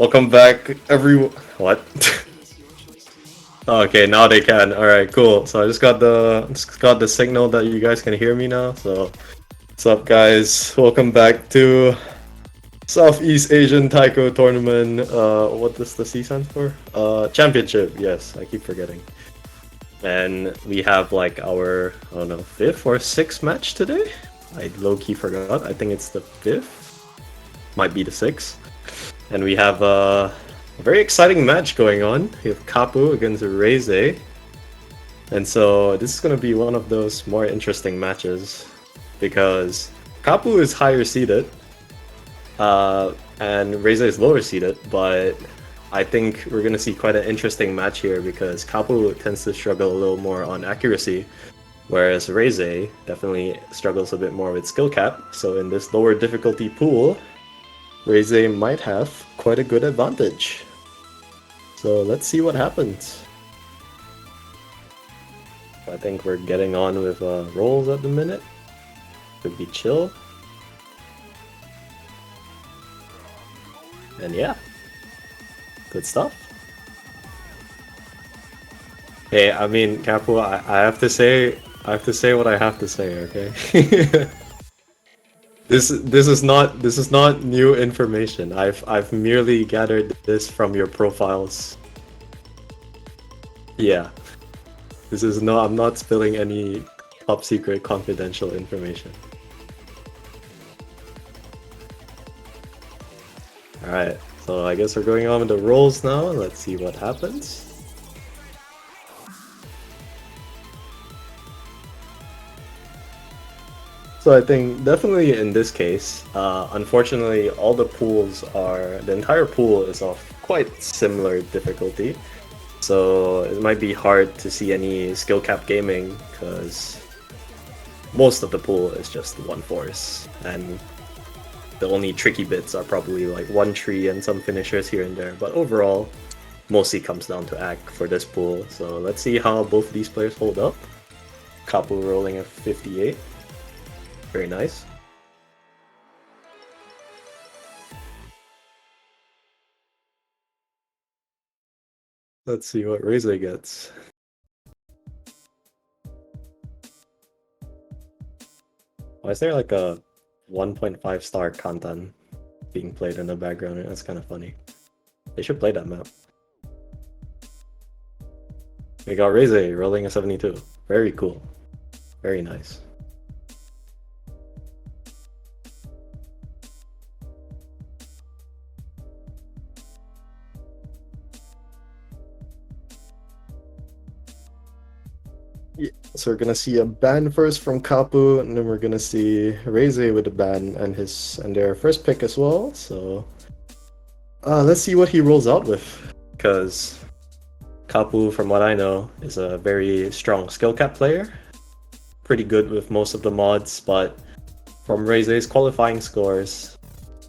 Welcome back, everyone. What? Okay, now they can. All right, cool. So I just got the signal that you guys can hear me now. So, what's up, guys? Welcome back to Southeast Asian Taiko Tournament. What does the C stand for? Championship. Yes, I keep forgetting. And we have like our, I don't know, fifth or sixth match today. I low-key forgot. I think it's the fifth. Might be the sixth. And we have a very exciting match going on. We have Kappu against Reizeii. And so this is going to be one of those more interesting matches because Kappu is higher seeded and Reizeii is lower seeded, but I think we're going to see quite an interesting match here because Kappu tends to struggle a little more on accuracy, whereas Reizeii definitely struggles a bit more with skill cap. So in this lower difficulty pool, Reizeii might have quite a good advantage. So let's see what happens. I think we're getting on with rolls at the minute. Could be chill. And yeah, good stuff. Hey, I mean, Kappu, I have to say what I have to say, okay? This is not new information. I've merely gathered this from your profiles. Yeah. I'm not spilling any top secret confidential information. Alright, so I guess we're going on with the rolls now. Let's see what happens. So I think definitely in this case, unfortunately, the entire pool is of quite similar difficulty. So it might be hard to see any skill cap gaming because most of the pool is just one force, and the only tricky bits are probably like one tree and some finishers here and there. But overall, mostly comes down to act for this pool. So let's see how both of these players hold up. Kappu rolling a 58. Very nice. Let's see what Reizeii gets. Why is there like a 1.5 star Kantan being played in the background? That's kind of funny. They should play that map. We got Reizeii rolling a 72. Very cool. Very nice. Yeah, so we're gonna see a ban first from Kappu, and then we're gonna see Reizeii with a ban and their first pick as well. So let's see what he rolls out with, because Kappu, from what I know, is a very strong skill cap player. Pretty good with most of the mods, but from Reizei's qualifying scores,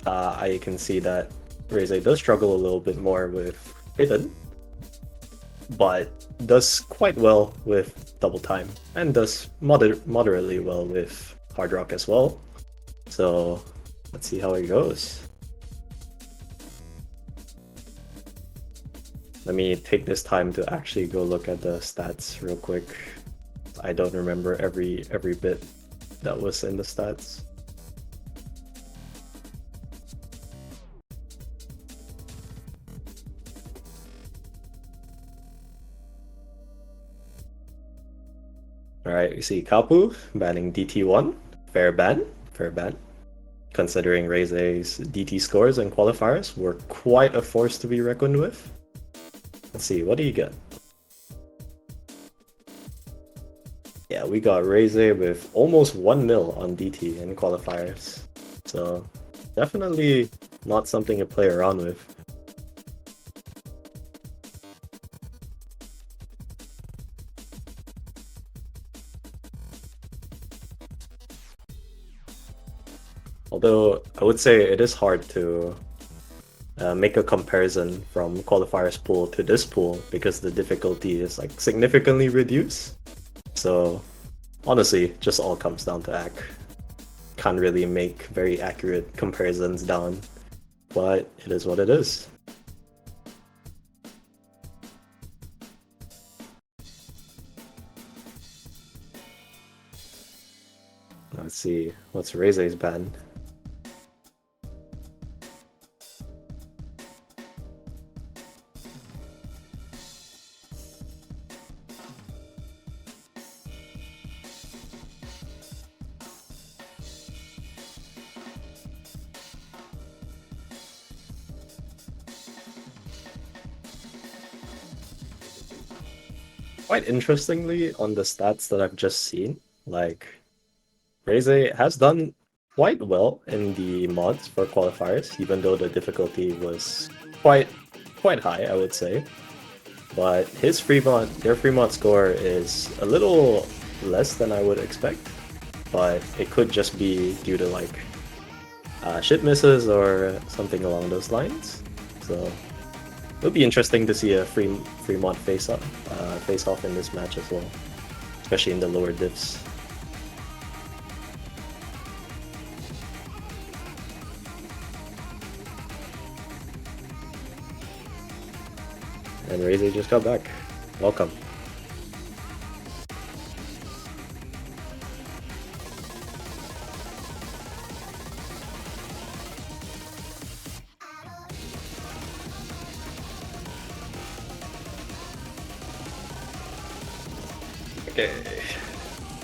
I can see that Reizeii does struggle a little bit more with Hidden, but does quite well with double time and does moderately well with hard rock as well. So let's see how it goes. Let me take this time to actually go look at the stats real quick. I don't remember every bit that was in the stats. Alright, we see Kappu banning DT1. Fair ban. Considering Reizei's DT scores and qualifiers were quite a force to be reckoned with. Let's see, what do you get? Yeah, we got Reizeii with almost 1 mil on DT and qualifiers. So definitely not something to play around with. Although I would say it is hard to make a comparison from qualifiers pool to this pool because the difficulty is like significantly reduced. So honestly, just all comes down to act. Can't really make very accurate comparisons down, but it is what it is. Let's see, what's Reizei's ban? Quite interestingly, on the stats that I've just seen, like Reizeii has done quite well in the mods for qualifiers, even though the difficulty was quite high, I would say. But his their free mod score is a little less than I would expect, but it could just be due to like shit misses or something along those lines. So it would be interesting to see a free mod face off in this match as well, especially in the lower divs. And Reizeii just got back. Welcome. Okay,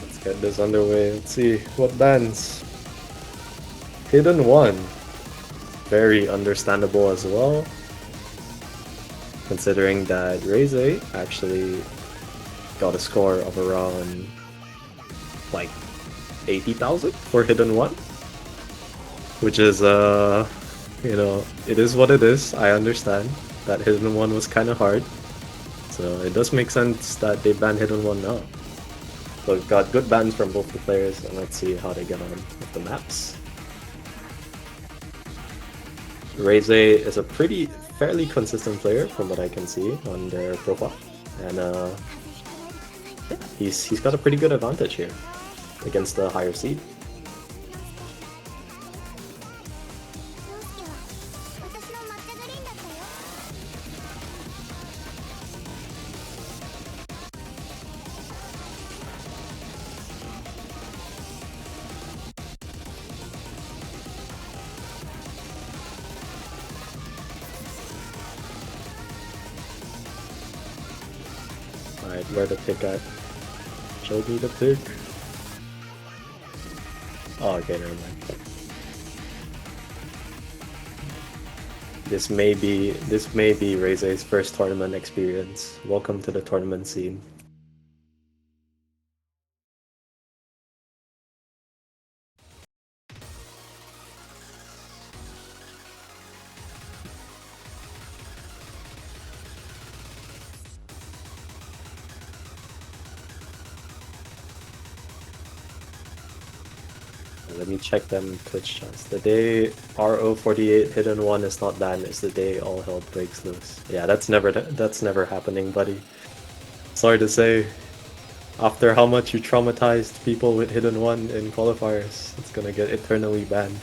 let's get this underway. Let's see what bans. Hidden One. Very understandable as well, considering that Reizeii actually got a score of around like 80,000 for Hidden One, which is you know, it is what it is. I understand that Hidden One was kind of hard, so it does make sense that they banned Hidden One now. So we've got good bans from both the players, and let's see how they get on with the maps. Reizeii is a fairly consistent player from what I can see on their profile, and yeah, he's got a pretty good advantage here against the higher seed. Alright, where to pick at? Show me the pick. Oh, okay, never mind. This may be Reizei's first tournament experience. Welcome to the tournament scene. Let me check them Twitch chats. The day RO48 Hidden One is not banned is the day all hell breaks loose. Yeah, that's never happening, buddy. Sorry to say, after how much you traumatized people with Hidden One in qualifiers, it's gonna get eternally banned.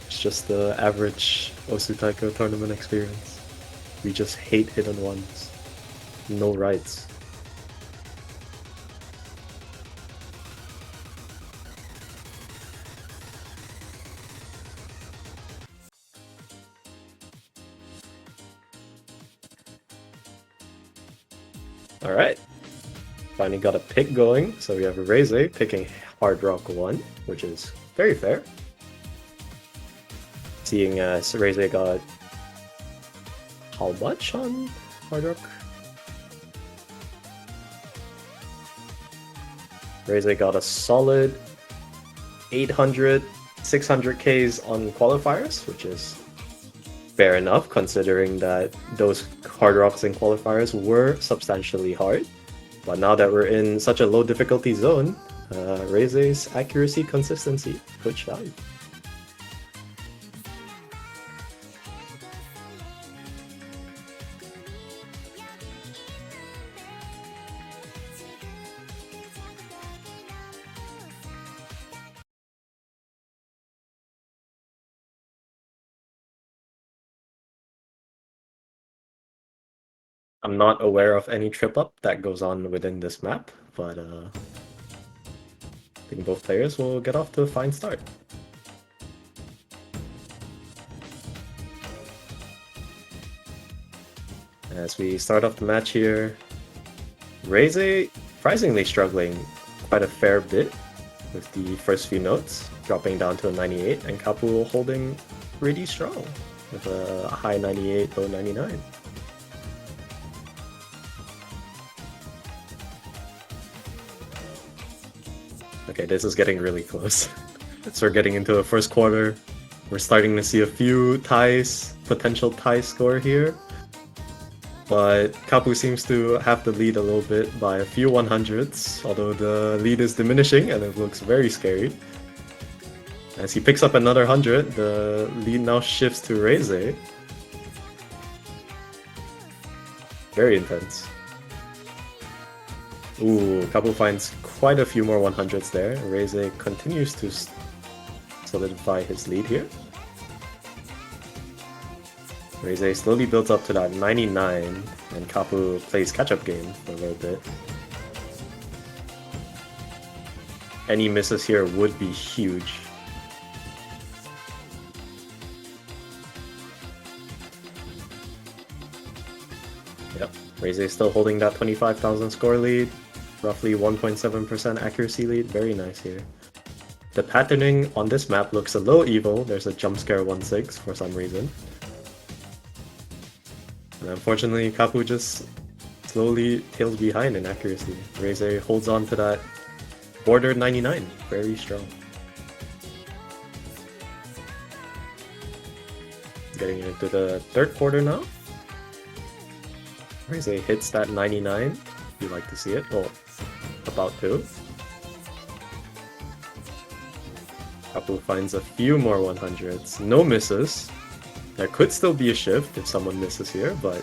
It's just the average Osutaiko tournament experience. We just hate Hidden Ones. No rights. Alright. Finally got a pick going, so we have Reizeii picking Hard Rock 1, which is very fair. Seeing Reizeii got how much on Hard Rock? Reizeii got a solid 800, 600Ks on qualifiers, which is fair enough considering that those Hard Rocks in qualifiers were substantially hard. But now that we're in such a low difficulty zone, Reizei's accuracy, consistency, Twitch value. I'm not aware of any trip up that goes on within this map, but think both players will get off to a fine start. As we start off the match here, Reizeii surprisingly struggling quite a fair bit with the first few notes, dropping down to a 98, and Kappu holding pretty strong with a high 98, low 99. Okay, this is getting really close. So we're getting into the first quarter. We're starting to see a few ties, potential tie score here. But Kappu seems to have the lead a little bit by a few 100s, although the lead is diminishing and it looks very scary. As he picks up another 100, the lead now shifts to Reizeii. Very intense. Ooh, Kappu finds quite a few more 100s there. Reizeii continues to solidify his lead here. Reizeii slowly builds up to that 99, and Kappu plays catch-up game for a little bit. Any misses here would be huge. Yep, Reizeii still holding that 25,000 score lead, roughly 1.7% accuracy lead, very nice here. The patterning on this map looks a little evil, there's a jump scare 1-6 for some reason. And unfortunately, Kappu just slowly tails behind in accuracy. Reizeii holds on to that border 99, very strong. Getting into the third quarter now. Reizeii hits that 99, you like to see it, well, about to. Kappu finds a few more 100s, no misses. There could still be a shift if someone misses here, but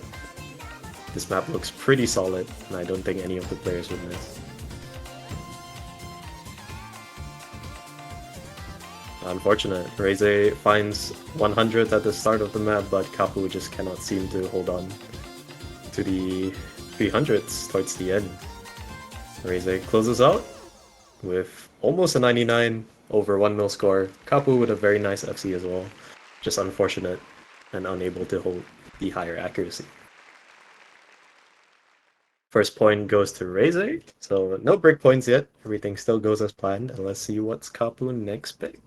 this map looks pretty solid, and I don't think any of the players would miss. Unfortunate. Reizeii finds 100 at the start of the map, but Kappu just cannot seem to hold on to the 300s towards the end. Reizeii closes out with almost a 99, over 1 mil score. Kappu with a very nice FC as well. Just unfortunate and unable to hold the higher accuracy. First point goes to Reizeii, so no break points yet. Everything still goes as planned, and let's see what's Kappu's next pick.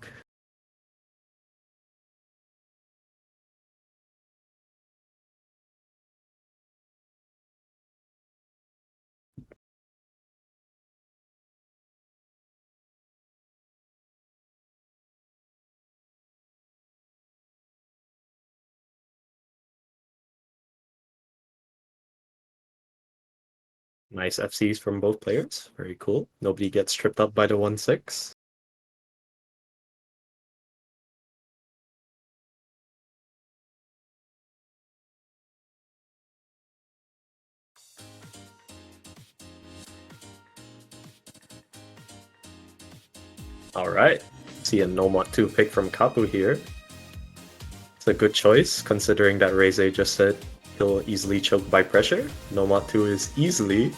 Nice FCs from both players, very cool. Nobody gets tripped up by the 1-6. Alright, see a Nomad 2 pick from Kappu here. It's a good choice, considering that Reizeii just said he'll easily choke by pressure. Nomad 2 is easily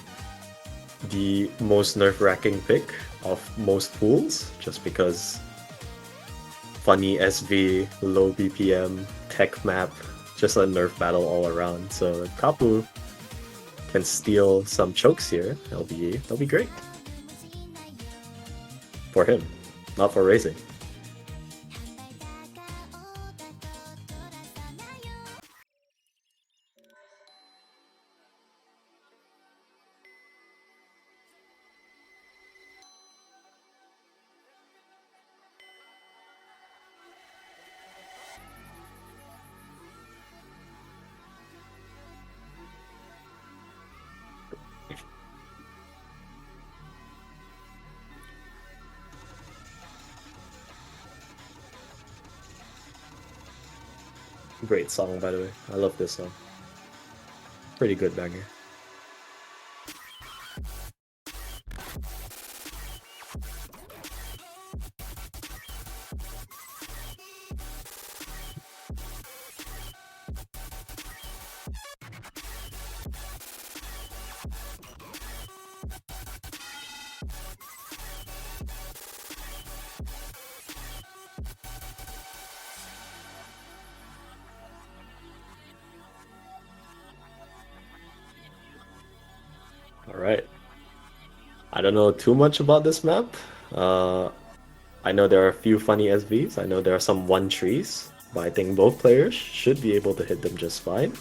the most nerve-wracking pick of most pools, just because funny SV, low BPM, tech map, just a nerf battle all around. So if Kappu can steal some chokes here, that'll be great. For him, not for Reizeii. Great song, by the way. I love this song. Pretty good banger. Alright. I don't know too much about this map. I know there are a few funny SVs. I know there are some 1-trees, but I think both players should be able to hit them just fine.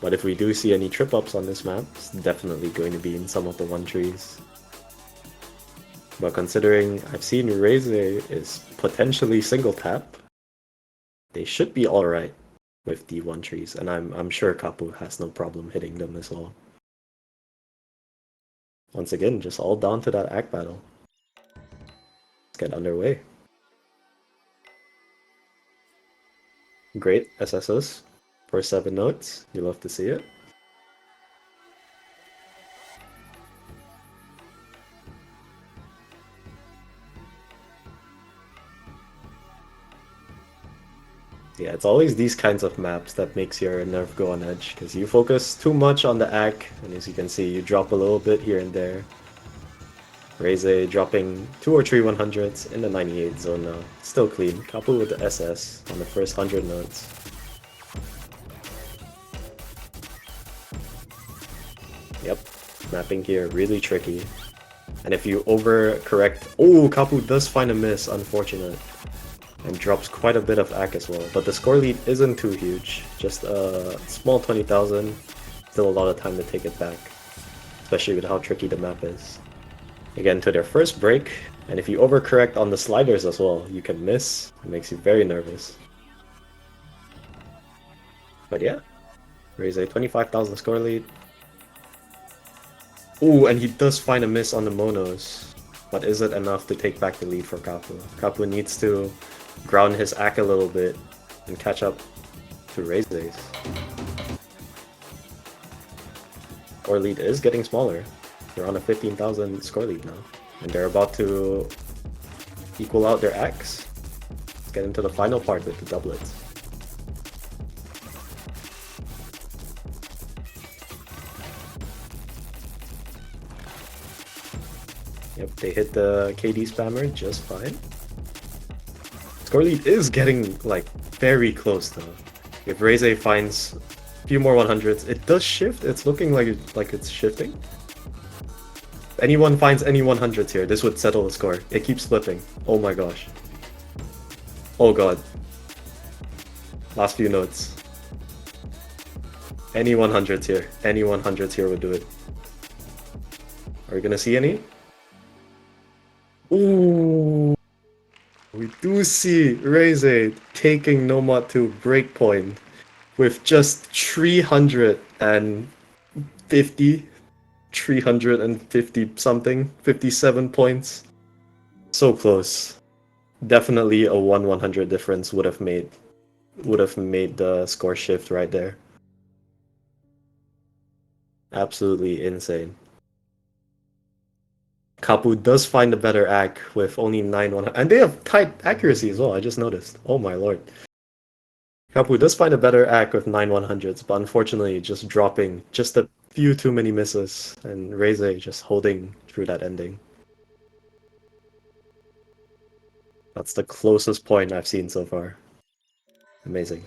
But if we do see any trip-ups on this map, it's definitely going to be in some of the 1-trees. But considering I've seen Reizeii is potentially single tap, they should be alright with the 1-trees, and I'm sure Kappu has no problem hitting them as well. Once again, just all down to that act battle. Let's get underway. Great SSS for 7 notes. You love to see it. Yeah, it's always these kinds of maps that makes your nerve go on edge, because you focus too much on the act, and as you can see, you drop a little bit here and there. Reizeii dropping 2 or 3 100s in the 98 zone now. Still clean. Kappu with the SS on the first 100 notes. Yep, mapping here really tricky. And if you overcorrect... Oh, Kappu does find a miss, unfortunate. And drops quite a bit of AC as well. But the score lead isn't too huge. Just a small 20,000. Still a lot of time to take it back. Especially with how tricky the map is. Again, to their first break. And if you overcorrect on the sliders as well, you can miss. It makes you very nervous. But yeah. Reizeii 25,000 score lead. Ooh, and he does find a miss on the monos. But is it enough to take back the lead for Kappu? Kappu needs to ground his AC a little bit and catch up to Reizei's. Score lead is getting smaller. They're on a 15,000 score lead now. And they're about to equal out their ACs. Let's get into the final part with the doublets. Yep, they hit the KD spammer just fine. Score lead is getting, like, very close though. If Reizeii finds a few more 100s, it does shift. It's looking like it's shifting. If anyone finds any 100s here, this would settle the score. It keeps flipping. Oh my gosh. Oh god. Last few notes. Any 100s here. Any 100s here would do it. Are we gonna see any? Ooh. We do see Reizeii taking Nomad to breakpoint with just 350 something, 57 points. So close. Definitely a 1/100 difference would have made the score shift right there. Absolutely insane. Kappu does find a better AC with only 9 100, and they have tight accuracy as well. I just noticed. Oh my lord. Kappu does find a better AC with 9 100s, but unfortunately just dropping just a few too many misses, and Reizeii just holding through that ending. That's the closest point I've seen so far. Amazing.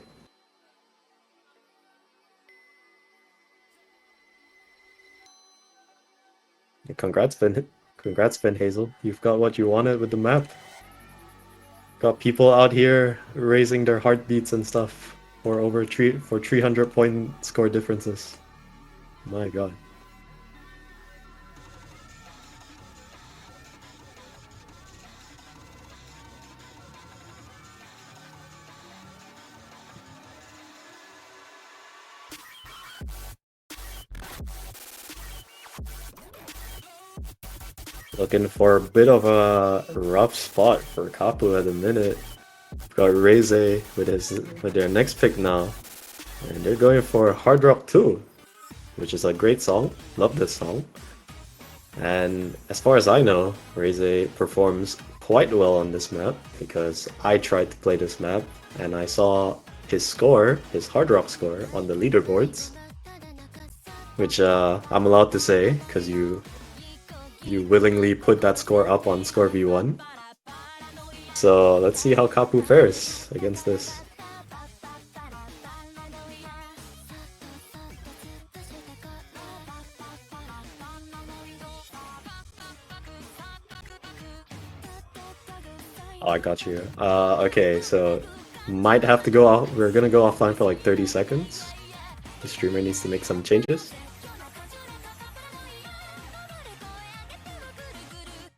Congrats, Finn Hazel. You've got what you wanted with the map. Got people out here raising their heartbeats and stuff for over 300 point score differences. My god. Looking for a bit of a rough spot for Kappu at the minute. Got Reizeii with their next pick now. And they're going for Hard Rock 2, which is a great song. Love this song. And as far as I know, Reizeii performs quite well on this map, because I tried to play this map and I saw his score, his Hard Rock score, on the leaderboards. Which I'm allowed to say, because you willingly put that score up on Score V1. So let's see how Kappu fares against this. Oh, I got you. Okay, so might have to go off. We're gonna go offline for like 30 seconds. The streamer needs to make some changes.